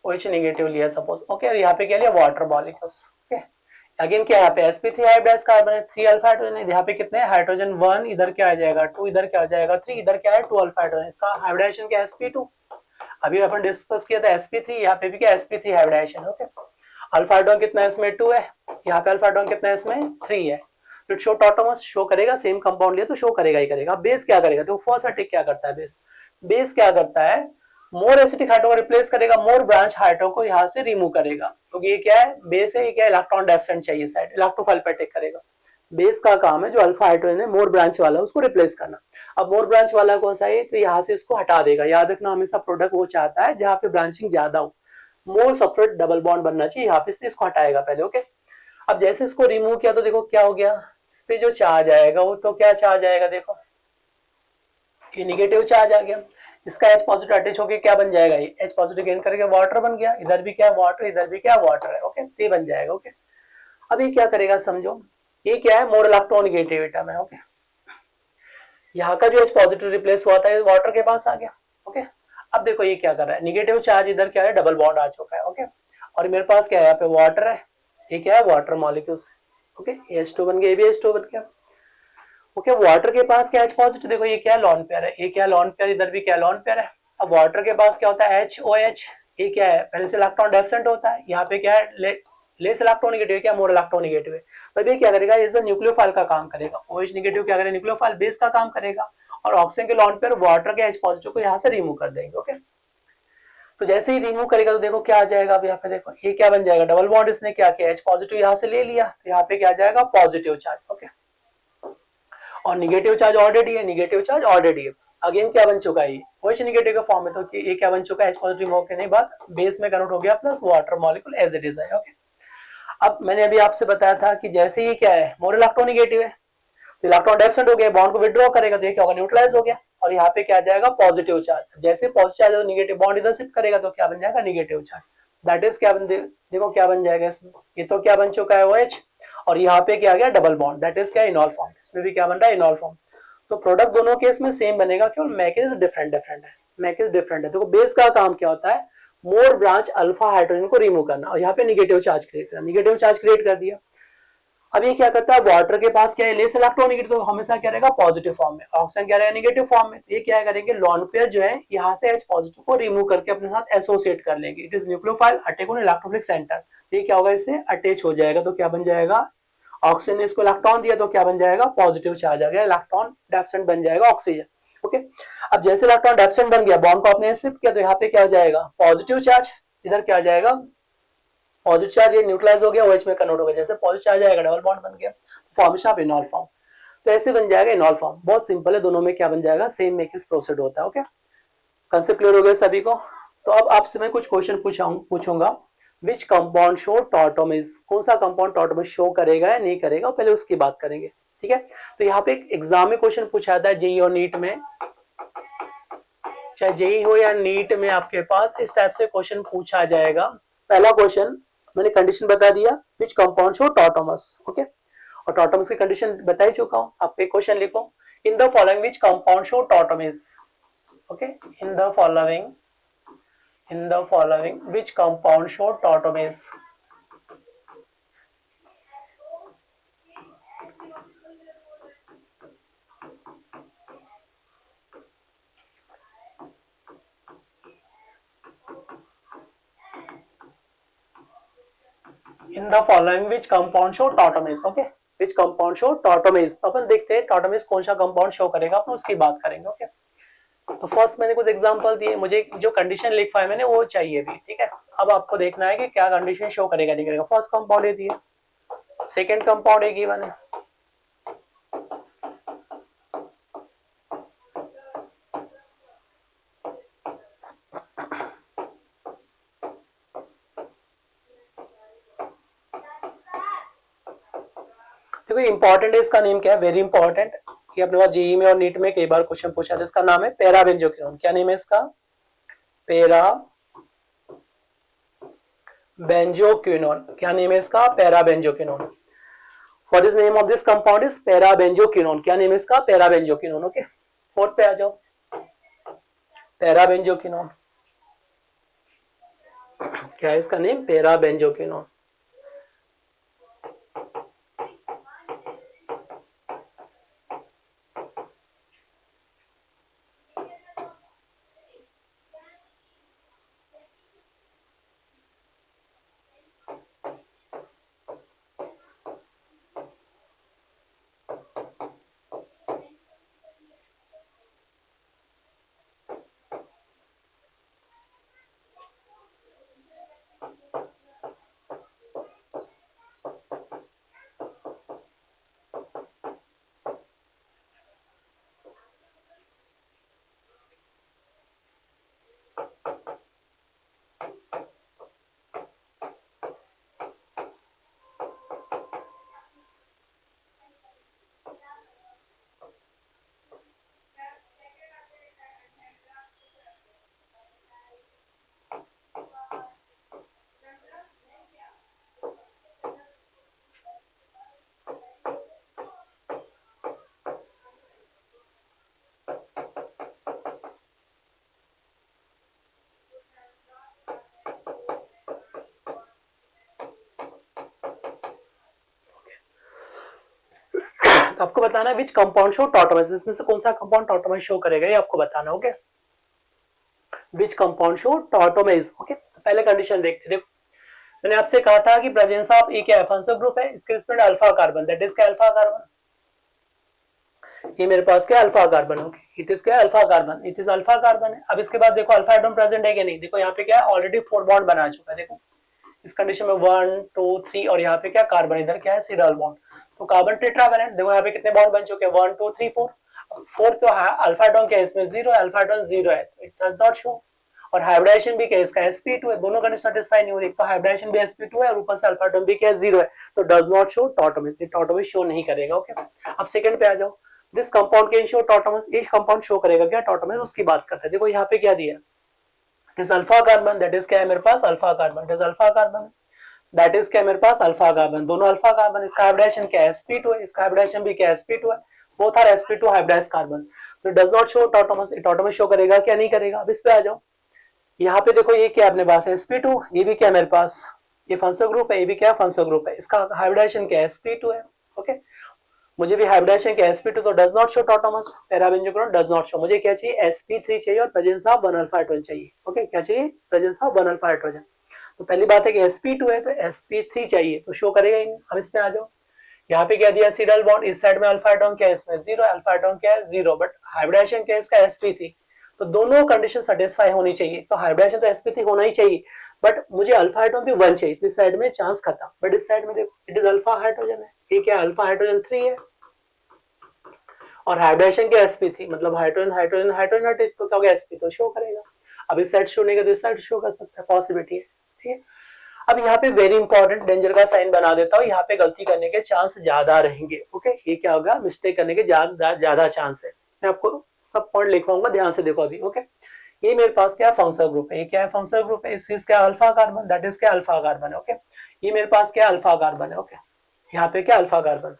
OH नेगेटिव लिया सपोज, ओके। और यहाँ पे क्या लिया, वाटर मॉलिक्यूल्स, ओके। अगेन क्या यहाँ पे sp3 हाइब्रिडाइज कार्बन है, 3 अल्फा हाइड्रोजन, यहाँ पे कितने हाइड्रोजन 1, इधर क्या आ जाएगा 2, इधर क्या आ जाएगा 3, इधर क्या है 2 अल्फा हाइड्रोजन, इसका हाइब्रिडाइजेशन क्या है sp2। अभी अपन डिस्कस किया था sp3, यहाँ पे भी क्या sp3 hybridisation. Okay, alpha hydrogen कितना है इसमें 2 है, यहाँ पे अल्फा हाइड्रोजन कितना है इसमें 3 है, तो शो टॉटोमस शो करेगा, सेम कंपाउंड लिया तो शो करेगा ही करेगा। बेस क्या करेगा, तो फॉस्फेटिक क्या करता है, बेस क्या करता है, मोर एसिटिक हाइड्रोजन को रिप्लेस करेगा, मोर ब्रांच हाइड्रोजन को यहाँ से रिमूव करेगा। तो ये क्या है, बेस है, ये क्या है, इलेक्ट्रॉन डेफिशिएंट चाहिए साइड, इलेक्ट्रोफाइल करेगा। बेस का काम है जो अल्फा हाइड्रोजन है मोर ब्रांच वाला उसको रिप्लेस करना। अब मोर ब्रांच वाला कौन सा है, तो यहाँ से इसको हटा देगा। याद रखना हमेशा प्रोडक्ट वो चाहता है जहाँ पे ब्रांचिंग ज्यादा हो, मोर सेपरेट डबल बॉन्ड बनना चाहिए, यहाँ पे इसको हटाएगा पहले। ओके, अब जैसे इसको रिमूव किया तो देखो क्या हो गया, इस पे जो चार्ज आएगा वो तो क्या चार्ज आएगा, देखो ये निगेटिव चार्ज आ गया। इसका H पॉजिटिव अटैच होके क्या बन जाएगा, ये H पॉजिटिव गेन करके वाटर बन गया, इधर भी क्या वाटर, इधर भी क्या वाटर है। ओके, ये बन जाएगा। ओके, अब ये क्या करेगा समझो, ये क्या है, मोर इलेक्ट्रोनिगेटिव एटम है। ओके, यहाँ का जो H पॉजिटिव रिप्लेस हुआ था वाटर के पास आ गया। ओके, अब देखो ये क्या कर रहा है, निगेटिव चार्ज इधर क्या है, डबल बॉन्ड आ चुका है। ओके, और मेरे पास क्या है, यहाँ पे वाटर है, ये क्या है वाटर मॉलिक्यूल्स है। ओके, H2 बन गया, ये भी H2 बन गया। ओके, वाटर के पास क्या H पॉजिटिव, देखो ये क्या लॉन पेयर है, ये क्या लॉन पेयर, इधर भी क्या लॉन पेयर है। अब वाटर के पास क्या होता है HOH, ये क्या है, पहले से इलेक्ट्रॉन डेफिशिएंट होता है, यहाँ पे क्या है लेस इलेक्ट्रोनिगेटिव, क्या मोर इलेक्ट्रोनिगेटिव है। तो ये क्या करेगा, इस न्यूक्लियोफाइल का काम करेगा, OH निगेटिव क्या करेगा, न्यूक्लियोफाइल बेस का काम करेगा, और ऑक्सीजन के लॉन पेयर वाटर के H पॉजिटिव को यहाँ से रिमूव कर देंगे। ओके, तो जैसे ही रिमूव करेगा तो देखो क्या आ जाएगा, अब यहाँ पे देखो ये क्या बन जाएगा, डबल बॉन्ड इसने क्या किया, H पॉजिटिव यहाँ से ले लिया, तो यहाँ पे क्या आ जाएगा पॉजिटिव चार्ज। ओके, और निगेटिव चार्ज ऑलरेडी है, निगेटिव चार्ज ऑलरेडी है, अगेन क्या बन चुका है, ये OH निगेटिव का फॉर्म है, तो ये क्या बन चुका है, H पॉजिटिव रिमूव करने के बाद बेस में कन्वर्ट हो गया plus water molecule as it is है। ओके, अब मैंने अभी आपसे बताया था कि जैसे ये क्या है, मोर इलेक्ट्रोनिगेटिव है, तो इलेक्ट्रॉन डेफिशिएंट हो गया, बॉन्ड को विड्रॉ करेगा, तो ये क्या होगा, न्यूट्रलाइज हो गया, और यहाँ पे क्या जाएगा पॉजिटिव चार्ज। जैसे पॉजिटिव चार्ज और निगेटिव बॉन्ड इधर शिफ्ट करेगा तो क्या बन जाएगा, निगेटिव चार्ज। दैट इज क्या बन, देखो क्या बन जाएगा इसमें, ये तो क्या बन चुका है OH, और यहाँ पे क्या आ गया डबल बॉन्ड, दैट इज क्या इनॉल फॉर्म, इसमें भी क्या बन रहा है इनॉल फॉर्म। तो प्रोडक्ट दोनों केस में सेम बनेगा, केवल मैकेनिज्म डिफरेंट डिफरेंट है, मैकेनिज्म डिफरेंट है। देखो बेस का काम क्या होता है, मोर ब्रांच अल्फा हाइड्रोजन को रिमूव करना, और यहाँ पे निगेटिव चार्ज क्रिएट करना, निगेटिव चार्ज क्रिएट कर दिया। अब ये क्या करता है, वाटर के पास क्या है, लेस इलेक्ट्रोनिगेटिव, तो हमेशा क्या रहेगा पॉजिटिव फॉर्म में, ऑक्सीजन क्या रहेगा निगेटिव फॉर्म में। ये क्या करेंगे, लॉन पेयर जो है यहाँ से H पॉजिटिव को रिमूव करके अपने साथ एसोसिएट कर लेंगे, it is nucleophile attack on electrophilic centre. ये क्या होगा, इससे अटैच हो जाएगा, तो क्या बन जाएगा, ऑक्सीजन ने इसको इलेक्ट्रॉन दिया तो क्या बन जाएगा पॉजिटिव चार्ज आ गया, इलेक्ट्रॉन डेफिशिएंट बन जाएगा ऑक्सीजन। ओके, अब जैसे इलेक्ट्रॉन डेफिशिएंट बन गया, बॉन्ड को आपने शिफ्ट किया, तो यहाँ पे क्या हो जाएगा पॉजिटिव चार्ज, इधर क्या आ जाएगा पॉजिटिव चार्ज, ये न्यूट्रलाइज हो गया, OH में कन्वर्ट हो गया, जैसे पॉजिटिव चार्ज आएगा डबल बॉन्ड बन गया, फॉर्मेशन ऑफ इनॉल फॉर्म। तो ऐसे बन जाएगा इनॉल फॉर्म, बहुत सिंपल है, दोनों में क्या बन जाएगा सेम मेकिंग प्रोसेस होता है। ओके, कंसेप्ट क्लियर हो गया सभी को। तो अब आपसे मैं कुछ क्वेश्चन पूछूंगा, विच कंपाउंड शो टॉटोमिस, कौन सा कंपाउंड टॉटोमिस शो करेगा या नहीं करेगा, पहले उसकी बात करेंगे। ठीक है, तो यहाँ पे एक एग्जाम में क्वेश्चन पूछा था, जेई और नीट में, चाहे जेई हो या नीट में आपके पास इस टाइप से क्वेश्चन पूछा जाएगा। पहला क्वेश्चन मैंने कंडीशन बता दिया, विच कंपाउंड शो टॉटोमस। ओके, और टॉटोमस की कंडीशन बता ही चुका हूं, आप एक क्वेश्चन लिखो, in the following which compound show tautomers. Okay, in the following which compound show tautomase। in the following which compound show tautomase। Okay, which compound show tautomase, अपन देखते हैं tautomase कौन सा कंपाउंड शो करेगा, अपन उसकी बात करेंगे। Okay, तो first मैंने कुछ एग्जांपल दिए, मुझे जो कंडीशन लिखा है मैंने वो चाहिए भी। ठीक है, अब आपको देखना है कि क्या कंडीशन शो करेगा नहीं करेगा। फर्स्ट कंपाउंड ये दिया, सेकंड कंपाउंड एक गिवन है, देखो इंपॉर्टेंट है, इसका नेम क्या है, वेरी इंपॉर्टेंट, ये अपने पास जेई में और नीट में कई बार क्वेश्चन पूछा था। इसका नाम है पैराबेंजोक्विनोन। क्या नेम है इसका, पैराबेंजोक्विनोन। क्या नेम है इसका, parabenzoquinone. What is name of this compound is parabenzoquinone. क्या नेम है इसका, पैराबेंजोक्विनोन। ओके, फोर्थ पे आ जाओ, पैराबेंजोक्विनोन। क्या है इसका नेम, पैराबेंजोक्विनोन। तो आपको बताना है विच कंपाउंड शो टॉटोमर्स, इसमें से कौन सा कंपाउंड टॉटोमर्स शो करेगा ये आपको बताना। ओके, विच कंपाउंड शो टॉटोमर्स। ओके, पहले कंडीशन देखते, देखो मैंने आपसे कहा था कि प्रेजेंस ऑफ ए क्या है, फंक्शनल ग्रुप है, इसके respect alpha carbon, that is क्या अल्फा कार्बन, ये मेरे पास क्या alpha carbon. Okay, it is क्या alpha carbon, it is alpha carbon है। अब इसके बाद देखो अल्फा एटम प्रेजेंट है कि नहीं, देखो यहाँ पे क्या ऑलरेडी 4 बॉन्ड बना चुका है, देखो इस कंडीशन में 1 2 3 और यहाँ पे क्या कार्बन, इधर क्या है सी डबल बॉन्ड, तो कार्बन टेट्रावेलेंट। देखो यहाँ पे कितने बॉन्ड बन चुके हैं 1 2 3 4, 4 तो अल्फा एटम क्या है इसमें 0 है, अल्फा एटम 0 है तो इट डज नॉट शो। और हाइब्रिडेशन भी क्या है इसका sp2 है, दोनों कंडीशन सेटिस्फाई नहीं हो रही, तो हाइब्रिडेशन भी sp2 है और ऊपर से अल्फा एटम भी क्या है 0 है, तो डज नॉट शो टॉटोमर्स, ये टॉटोमर्स शो नहीं करेगा। ओके, अब सेकंड पे आ जाओ, this compound can show tautomers, ये कंपाउंड शो करेगा क्या टॉटोमर्स, उसकी बात करते हैं। देखो यहाँ पे क्या दिया है, it is alpha carbon, that is क्या है मेरे पास alpha carbon, it is alpha carbon, that is क्या मेरे पास अल्फा कार्बन, दोनों अल्फा कार्बन, इसका हाइब्रिडेशन क्या है sp2 है, इसका हाइब्रिडेशन भी क्या है sp2 है, both are sp2 hybridized carbon, तो does not show tautomers, tautomers show करेगा क्या नहीं करेगा। अब इस पे आ जाओ, यहाँ पे देखो ये क्या अपने पास है sp2, ये भी क्या मेरे पास ये फंक्शनल ग्रुप है, ये भी क्या फंक्शनल ग्रुप है, इसका हाइब्रिडेशन क्या है sp2 है। ओके, मुझे भी हाइब्रिडेशन क्या sp2, तो does not show tautomers, parabenzoic does not show, मुझे क्या चाहिए sp3 चाहिए और प्रेजेंस ऑफ 1 अल्फा हाइड्रोजन चाहिए। ओके, क्या चाहिए प्रेजेंस ऑफ 1 अल्फा हाइड्रोजन, तो पहली बात है कि sp2 है तो sp3 चाहिए, तो शो करेगा ही नहीं। अब इसमें आ जाओ, यहाँ पे क्या दिया सी डबल बॉन्ड, इस साइड में अल्फा एटम क्या है इसमें 0, अल्फा एटम क्या है 0, बट हाइब्रिडेशन क्या है इसका sp3, तो दोनों कंडीशन सेटिस्फाई होनी चाहिए, तो हाइब्रिडेशन तो sp3 होना ही चाहिए, बट मुझे अल्फा एटम भी 1 चाहिए, तो इस साइड में चांस खत्म, बट इस साइड में देखो इट इज अल्फा हाइड्रोजन है, ये क्या अल्फा हाइड्रोजन 3 है और हाइब्रिडेशन क्या sp3, मतलब हाइड्रोजन हाइड्रोजन हाइड्रोजन अटैच, तो क्या होगा sp तो शो करेगा। अब इस साइड शो नहीं कर, इस साइड शो कर सकता है, पॉसिबिलिटी है। ठीक है, अब यहाँ पे वेरी इंपॉर्टेंट डेंजर का साइन बना देता हूँ, यहाँ पे गलती करने के चांस ज्यादा रहेंगे। ओके, ये क्या होगा मिस्टेक करने के ज्यादा चांस है, मैं आपको सब पॉइंट लिखवाऊंगा, ध्यान से देखो अभी। ओके, ये मेरे पास क्या फंक्शनल ग्रुप है, ये क्या है फंक्शनल ग्रुप है, इस क्या अल्फा कार्बन, दैट इज क्या अल्फा कार्बन है। ओके, ये मेरे पास क्या अल्फा कार्बन है। ओके, यहाँ पे क्या अल्फा कार्बन,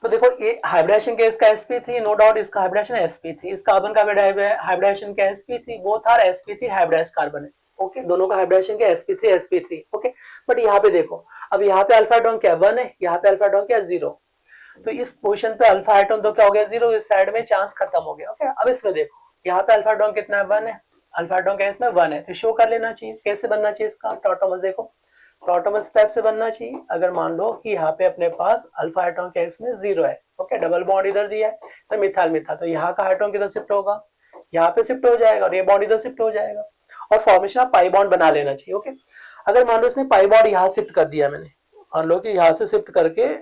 तो देखो ये हाइब्रिडेशन क्या इसका sp3, नो डाउट इसका हाइब्रिडेशन है sp3, इस कार्बन का हाइब्रिडेशन क्या sp3, both are sp3 hybridized carbon है। ओके, दोनों का हाइब्रिडेशन क्या sp3 ओके, बट यहाँ पे देखो अब यहाँ पे अल्फा एटम क्या 1 है, यहाँ पे अल्फा एटम क्या 0, तो इस पोजीशन पे अल्फा एटम तो क्या हो गया 0, इस साइड में चांस खत्म हो गया। ओके, अब इसमें देखो यहाँ पे अल्फा एटम कितना है 1 है, अल्फा एटम क्या इसमें 1 है, तो शो कर लेना चाहिए, कैसे बनना चाहिए इसका टॉटोमर्स, देखो टॉटोमर्स टाइप से बनना चाहिए। अगर मान लो कि यहाँ पे अपने पास अल्फा एटम क्या इसमें 0 है, ओके, डबल बॉन्ड इधर दिया है तो मिथाइल मिथाइल, तो यहाँ का एटम किधर शिफ्ट होगा, यहाँ पे शिफ्ट हो जाएगा और ये बॉन्ड इधर शिफ्ट हो जाएगा और फॉर्मेशन ऑफ पाई बॉन्ड बना लेना चाहिए। ओके, अगर मान लो इसने पाई बॉन्ड यहाँ शिफ्ट कर दिया, मैंने मान लो कि यहाँ से शिफ्ट करके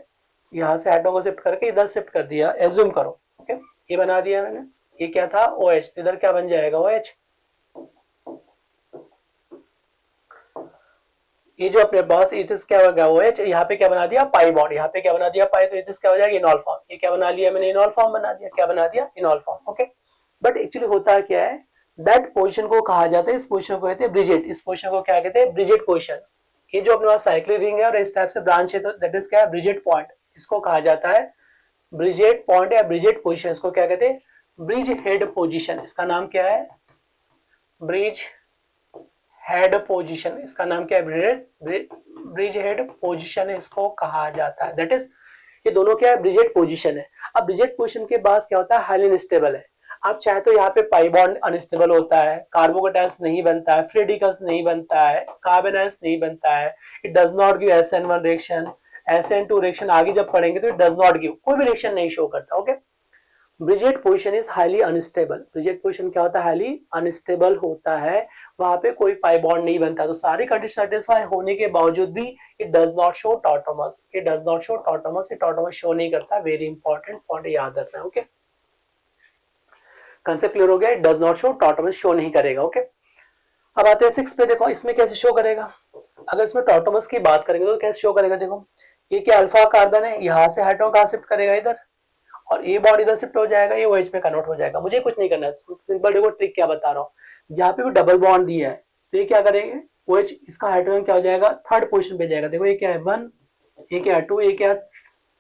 यहाँ से एटम को शिफ्ट करके इधर शिफ्ट कर दिया, एज्यूम करो। ओके, ये बना दिया मैंने, ये क्या था OH, इधर क्या बन जाएगा OH, ये जो अपने पास एचएस क्या हो गया OH, यहाँ पे क्या बना दिया पाई बॉन्ड, यहाँ पे क्या बना दिया पाई, तो एचएस क्या हो जाएगा इनॉल फॉर्म, ये क्या बना लिया मैंने इनॉल फॉर्म बना दिया, क्या बना दिया इनॉल फॉर्म। ओके, बट एक्चुअली होता क्या है, दैट पोजीशन को कहा जाता है, इस पोजीशन को कहते हैं ब्रिजेट, इस पोजीशन को क्या कहते हैं ब्रिजेट पोजीशन। ये जो अपने पास साइक्लिक रिंग है और इस टाइप से ब्रांच है, तो दैट इज क्या है ब्रिजेट पॉइंट, इसको कहा जाता है ब्रिजेट पॉइंट या ब्रिजेट पोजीशन, इसको क्या कहते हैं ब्रिज हेड पोजीशन, इसका नाम क्या है ब्रिज हेड पोजीशन, इसका नाम क्या है ब्रिज हेड पोजीशन इसको कहा जाता है, दैट इज ये दोनों क्या है ब्रिजेट पोजीशन है। अब ब्रिजेट पोजीशन के बाद क्या होता है हाईली अनस्टेबल है, आप चाहे तो यहाँ पे पाई बॉन्ड अनस्टेबल होता है, कार्बोकेटायंस नहीं बनता है, फ्री रेडिकल्स नहीं बनता है, कार्बन आयंस नहीं बनता है, it does not give SN1 reaction, SN2 reaction आगे जब पढ़ेंगे तो इट डज नॉट गिव, कोई भी रिएक्शन नहीं शो करता। Okay, Bridget position is highly unstable, Bridget position क्या होता है हाईली अनस्टेबल होता है, वहां पे कोई पाई बॉन्ड नहीं बनता, तो सारी कंडीशन सेटिस्फाई होने के बावजूद भी it does not show tautomers, it does not show tautomers, ये टॉटोमर्स शो नहीं करता, वेरी इंपॉर्टेंट पॉइंट याद रखना है। ओके, कंसेप्ट क्लियर हो गया, it does not show tautomers show नहीं करेगा। ओके, अब आते हैं 6 पे, देखो इसमें कैसे शो करेगा, अगर इसमें टॉटोमर्स की बात करेंगे तो कैसे शो करेगा, देखो ये क्या अल्फा कार्बन है, यहाँ से हाइड्रोजन कहाँ शिफ्ट करेगा इधर, और ये बॉन्ड इधर शिफ्ट हो जाएगा, ये OH में कन्वर्ट हो जाएगा, मुझे कुछ नहीं करना है, सिंपल देखो ट्रिक क्या बता रहा हूँ, जहाँ पे भी डबल बॉन्ड दिया है तो ये क्या करेंगे OH, इसका हाइड्रोजन क्या हो जाएगा थर्ड पोजीशन पे जाएगा, देखो ये क्या है 1, ये क्या है 2, ये क्या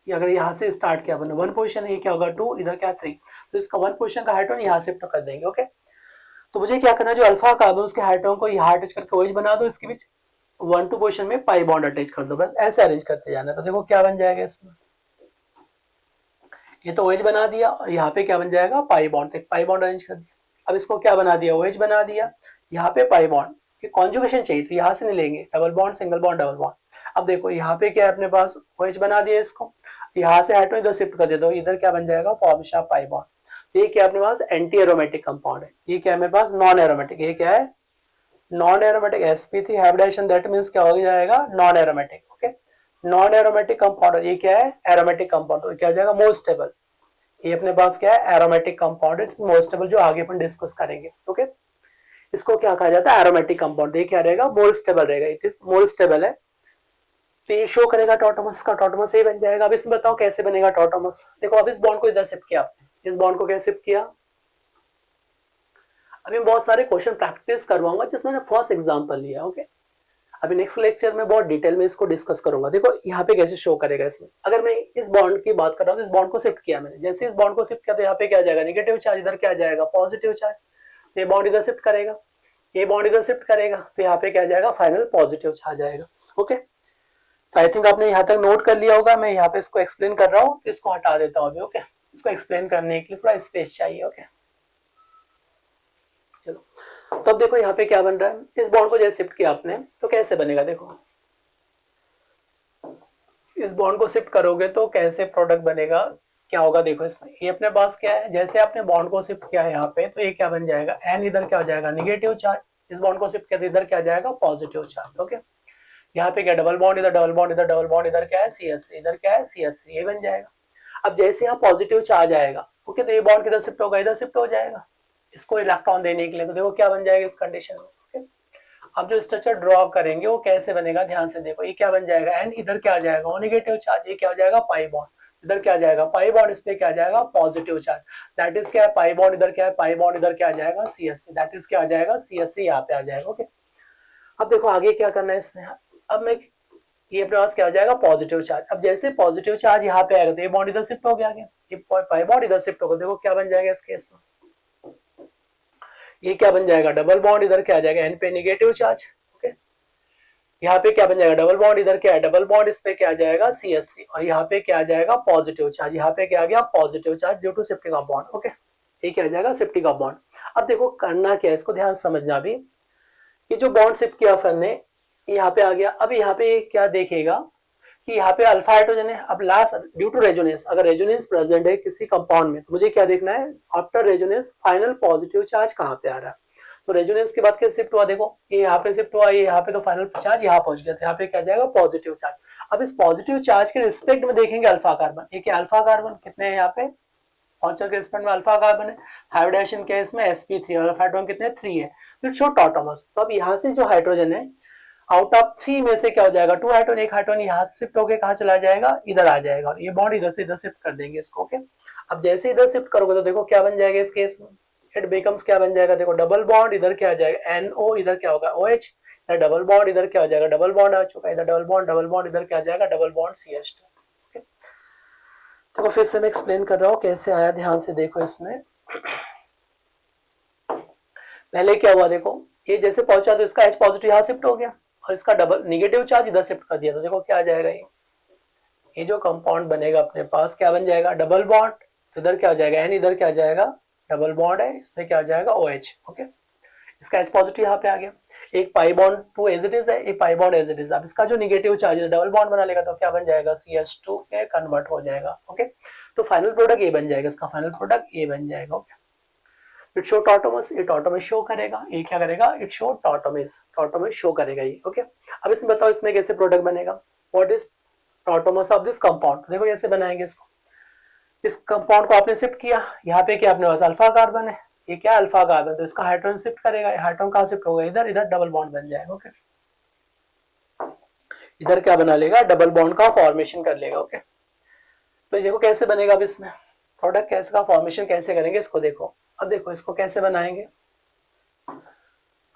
ये अगर यहाँ से स्टार्ट किया बना 1 पोजीशन है, ये क्या होगा 2, इधर क्या 3, तो इसका 1 पोजीशन का हाइड्रोजन यहाँ शिफ्ट कर देंगे। ओके, तो मुझे क्या करना है जो अल्फा कार्बन उसके हाइड्रोजन को यहाँ अटैच करके OH बना दो, इसके बीच 1 2 पोजीशन में पाई बॉन्ड अटैच कर दो, बस ऐसे अरेंज करते जाना है, तो देखो क्या बन जाएगा इसमें ये तो OH बना दिया और यहाँ पे क्या बन जाएगा पाई बॉन्ड, तो पाई बॉन्ड अरेंज कर दिया। अब इसको क्या बना दिया OH बना दिया, यहाँ पे पाई बॉन्ड की कॉन्जुगेशन चाहिए तो यहाँ से नहीं लेंगे, double bond single bond double bond. अब देखो यहाँ पे क्या है अपने पास OH बना दिया, इसको यहाँ से हाइड्रोजन इधर शिफ्ट कर देता हूँ, इधर क्या बन जाएगा फॉर्मेशन ऑफ पाई बॉन्ड। ये क्या अपने पास एंटी एरोमेटिक कंपाउंड है, ये क्या है मेरे पास नॉन एरोमेटिक, ये क्या है non aromatic sp3 hybridization, that means क्या हो जाएगा non aromatic. Okay, non aromatic compound, ये क्या है एरोमेटिक कंपाउंड, तो क्या हो जाएगा मोर स्टेबल। ये अपने पास क्या है एरोमेटिक कंपाउंड है, मोर स्टेबल, जो आगे अपन डिस्कस करेंगे। ओके, इसको क्या कहा जाता है एरोमेटिक कंपाउंड, ये क्या रहेगा मोर स्टेबल रहेगा, इट इज मोर स्टेबल है, तो ये शो करेगा टॉटोमस का, टॉटोमस ये बन जाएगा। अब इसमें बताओ कैसे बनेगा टॉटोमस। देखो अब इस बॉन्ड को इधर शिफ्ट किया आपने, इस बॉन्ड को कैसे शिफ्ट किया। अभी मैं बहुत सारे क्वेश्चन प्रैक्टिस करवाऊंगा जिसमें मैंने फर्स्ट एग्जांपल लिया। ओके, अभी नेक्स्ट लेक्चर में बहुत डिटेल में इसको डिस्कस करूंगा। देखो यहाँ पे कैसे शो करेगा इसमें, अगर मैं इस बॉन्ड की बात कर रहा हूँ तो इस बॉन्ड को शिफ्ट किया मैंने, जैसे इस बॉन्ड को शिफ्ट किया तो यहाँ पे क्या आ जाएगा नेगेटिव चार्ज, इधर क्या आ जाएगा पॉजिटिव चार्ज, ये बॉन्ड इधर शिफ्ट करेगा, ये बॉन्ड इधर शिफ्ट करेगा, तो यहाँ पे क्या आ जाएगा फाइनल पॉजिटिव चार्ज आएगा। ओके, तो आई थिंक आपने यहाँ तक नोट कर लिया होगा। मैं यहाँ पे इसको एक्सप्लेन कर रहा हूँ, इसको हटा देता हूँ अभी। ओके, इसको एक्सप्लेन करने के लिए थोड़ा स्पेस चाहिए। ओके, चलो तो अब देखो यहाँ पे क्या बन रहा है, इस बॉन्ड को जैसे शिफ्ट किया आपने तो कैसे बनेगा, देखो इस बॉन्ड को शिफ्ट करोगे तो कैसे प्रोडक्ट बनेगा, क्या होगा देखो इसमें, ये अपने पास क्या है, जैसे आपने बॉन्ड को शिफ्ट किया यहाँ पे तो ये क्या बन जाएगा एन, इधर क्या हो जाएगा नेगेटिव चार्ज, इस बॉन्ड को शिफ्ट किया तो इधर क्या जाएगा पॉजिटिव चार्ज। ओके, यहाँ पे क्या डबल बॉन्ड, इधर डबल बॉन्ड, इधर डबल बॉन्ड, इधर क्या है CH3, इधर क्या है CH3, ये बन जाएगा। अब जैसे यहाँ पॉजिटिव चार्ज आएगा ओके, तो ये बॉन्ड किधर शिफ्ट होगा, इधर शिफ्ट हो जाएगा इसको इलेक्ट्रॉन देने के लिए, तो देखो क्या बन जाएगा इस कंडीशन में। ओके, अब जो स्ट्रक्चर ड्रॉ करेंगे वो कैसे बनेगा, ध्यान से देखो, ये क्या बन जाएगा एंड इधर क्या आ जाएगा वो नेगेटिव चार्ज, ये क्या हो जाएगा पाई बॉन्ड, इधर क्या आ जाएगा पाई बॉन्ड, इस पे क्या आ जाएगा पॉजिटिव चार्ज, दैट इज क्या है पाई बॉन्ड, इधर क्या है पाई बॉन्ड, इधर क्या आ जाएगा CH3, दैट इज क्या आ जाएगा CH3 यहाँ पे आ जाएगा। ओके, अब देखो आगे क्या करना है इसमें, अब मैं ये अपने पास क्या हो जाएगा पॉजिटिव चार्ज, अब जैसे पॉजिटिव चार्ज यहाँ पे आएगा तो ये बॉन्ड इधर शिफ्ट हो गया, ये पाई बॉन्ड इधर शिफ्ट होगा, देखो क्या बन जाएगा इस केस में, ये क्या बन जाएगा डबल बॉन्ड, इधर क्या आ जाएगा एन पे नेगेटिव चार्ज। ओके, यहाँ पे क्या बन जाएगा डबल बॉन्ड, इधर क्या है डबल बॉन्ड, इस पे क्या आ जाएगा CH3 और यहाँ पे क्या आ जाएगा पॉजिटिव चार्ज, यहाँ पे क्या आ गया positive charge due to shifting of bond. Okay, ये क्या आ जाएगा शिफ्टिंग ऑफ बॉन्ड। अब देखो करना क्या है, इसको ध्यान समझना भी, ये जो बॉन्ड शिफ्ट किया फिर ने यहाँ पे आ गया, अब यहाँ पे क्या देखेगा कि यहाँ पे अल्फा हाइड्रोजन है, अब लास्ट ड्यू टू रेजोनेंस, अगर रेजोनेंस प्रेजेंट है किसी कंपाउंड में तो मुझे क्या देखना है after resonance final positive charge कहाँ पे आ रहा है, तो रेजोनेंस के बाद क्या शिफ्ट हुआ, देखो ये यहाँ पे शिफ्ट हुआ, ये यहाँ पे तो फाइनल चार्ज यहाँ पहुंच गया, तो यहाँ पे क्या जाएगा पॉजिटिव चार्ज। अब इस पॉजिटिव चार्ज के रिस्पेक्ट में देखेंगे अल्फा कार्बन, ये क्या अल्फा कार्बन कितने हैं यहाँ पे, पॉजिटिव के रिस्पेक्ट में अल्फा कार्बन है, हाइब्रिडाइजेशन क्या है इसमें sp3 और अल्फा हाइड्रोजन कितने 3 है, तो इट शो टॉटोमर्स। तो अब यहाँ से जो हाइड्रोजन है आउट ऑफ 3 में से क्या हो जाएगा 2 हाइड्रोजन, एक हाइड्रोजन यहाँ से शिफ्ट होकर कहाँ चला जाएगा इधर आ जाएगा, और ये बॉन्ड इधर से इधर शिफ्ट कर देंगे इसको। ओके, अब जैसे इधर शिफ्ट करोगे तो देखो क्या बन जाएगा इस केस में, इट बिकम्स क्या बन जाएगा, देखो डबल बॉन्ड इधर क्या आ जाएगा NO, इधर क्या होगा OH, इधर डबल बॉन्ड, इधर क्या हो जाएगा डबल बॉन्ड आ चुका है, इधर डबल बॉन्ड, इधर क्या आ जाएगा डबल बॉन्ड CH2। देखो फिर से मैं एक्सप्लेन कर रहा हूँ कैसे आया, ध्यान से देखो इसमें। पहले क्या हुआ, देखो ये जैसे पहुंचा तो इसका H पॉजिटिव यहाँ शिफ्ट हो गया और इसका डबल नेगेटिव चार्ज इधर शिफ्ट कर दिया, तो देखो क्या आ जाएगा, ये जो कंपाउंड बनेगा अपने पास क्या बन जाएगा डबल बॉन्ड, तो इधर क्या हो जाएगा N, इधर क्या आ जाएगा डबल बॉन्ड है, इसमें क्या आ जाएगा OH। ओके, इसका H पॉजिटिव यहाँ पे आ गया, एक pi bond 2 as it is है, एक pi bond as it is, अब इसका जो नेगेटिव चार्ज है डबल बॉन्ड बना लेगा तो क्या बन जाएगा CH2 के कन्वर्ट हो जाएगा। ओके, तो फाइनल प्रोडक्ट ये बन जाएगा, इसका फाइनल प्रोडक्ट ये बन जाएगा। ओके, इट शो टॉटोमस, ये टॉटोमस शो करेगा, ये क्या करेगा इट शो टॉटोमस शो करेगा ये। ओके, अब इसमें बताओ इसमें कैसे प्रोडक्ट बनेगा, what is tautomers of this compound, देखो कैसे बनाएंगे इसको, इस कंपाउंड को आपने शिफ्ट किया, यहाँ पे क्या अपने पास अल्फा कार्बन है, ये क्या अल्फा कार्बन, तो इसका हाइड्रोजन शिफ्ट करेगा, हाइड्रोजन कहाँ शिफ्ट होगा इधर, इधर डबल बॉन्ड बन जाएगा। ओके, इधर क्या बना लेगा डबल बॉन्ड का फॉर्मेशन कर लेगा। ओके, तो देखो कैसे बनेगा, अब इसमें प्रोडक्ट कैसे का फॉर्मेशन कैसे करेंगे इसको देखो। अब देखो इसको कैसे बनाएंगे,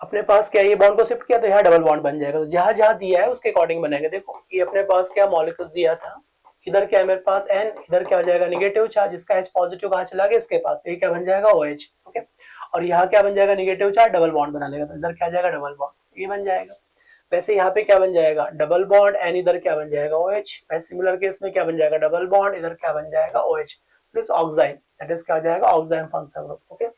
अपने पास क्या ये बॉन्ड को शिफ्ट किया तो यहाँ डबल बॉन्ड बन जाएगा, तो जहां जहां दिया है उसके अकॉर्डिंग बनाएंगे। देखो ये अपने पास क्या मॉलिक्यूल्स दिया था, इधर क्या है मेरे पास N, इधर क्या हो जाएगा नेगेटिव चार्ज, इसका H पॉजिटिव कहाँ चला गया इसके पास, तो ये क्या बन जाएगा OH। ओके, और यहाँ क्या बन जाएगा नेगेटिव चार्ज डबल बॉन्ड बना लेगा, तो इधर क्या जाएगा डबल बॉन्ड, ये बन जाएगा। वैसे यहाँ पे क्या बन जाएगा डबल बॉन्ड N, इधर क्या बन जाएगा OH, वैसे सिमिलर केस में क्या बन जाएगा डबल बॉन्ड, इधर क्या बन जाएगा OH, it is oxime, that is क्या हो जाएगा ऑक्साइम फंक्शनल ग्रुप। ओके,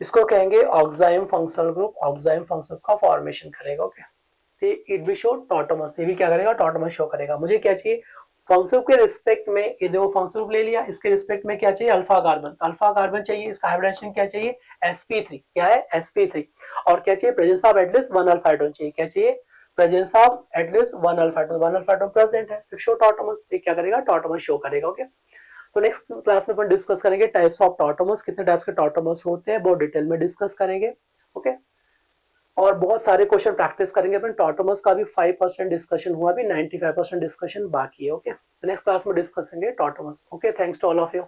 इसको कहेंगे oxime functional group, oxime functional का फॉर्मेशन करेगा। ओके, इट भी शो टॉटोमर्स, ये भी क्या करेगा टॉटोमर्स शो करेगा। मुझे क्या चाहिए फंक्शन के रिस्पेक्ट में, ये देखो फंक्शन ग्रुप ले लिया, इसके रिस्पेक्ट में क्या चाहिए अल्फा कार्बन, अल्फा कार्बन चाहिए, इसका हाइब्रिडेशन क्या चाहिए sp3, क्या है sp3, और क्या चाहिए presence of at least one alpha atom चाहिए, क्या चाहिए presence of at least one alpha atom, one alpha atom present है, तो शो टॉटोमर्स, ये क्या करेगा टॉटोमर्स शो करेगा। ओके, तो नेक्स्ट क्लास में अपन डिस्कस करेंगे टाइप्स ऑफ टॉटोमर्स, कितने टाइप्स के टॉटोमर्स होते हैं बहुत डिटेल में डिस्कस करेंगे। ओके, और बहुत सारे क्वेश्चन प्रैक्टिस करेंगे अपन। टॉटोमर्स का भी 5% डिस्कशन हुआ, अभी 95% डिस्कशन बाकी है। ओके, नेक्स्ट क्लास में डिस्कस करेंगे tautomers. Okay, thanks to all of you.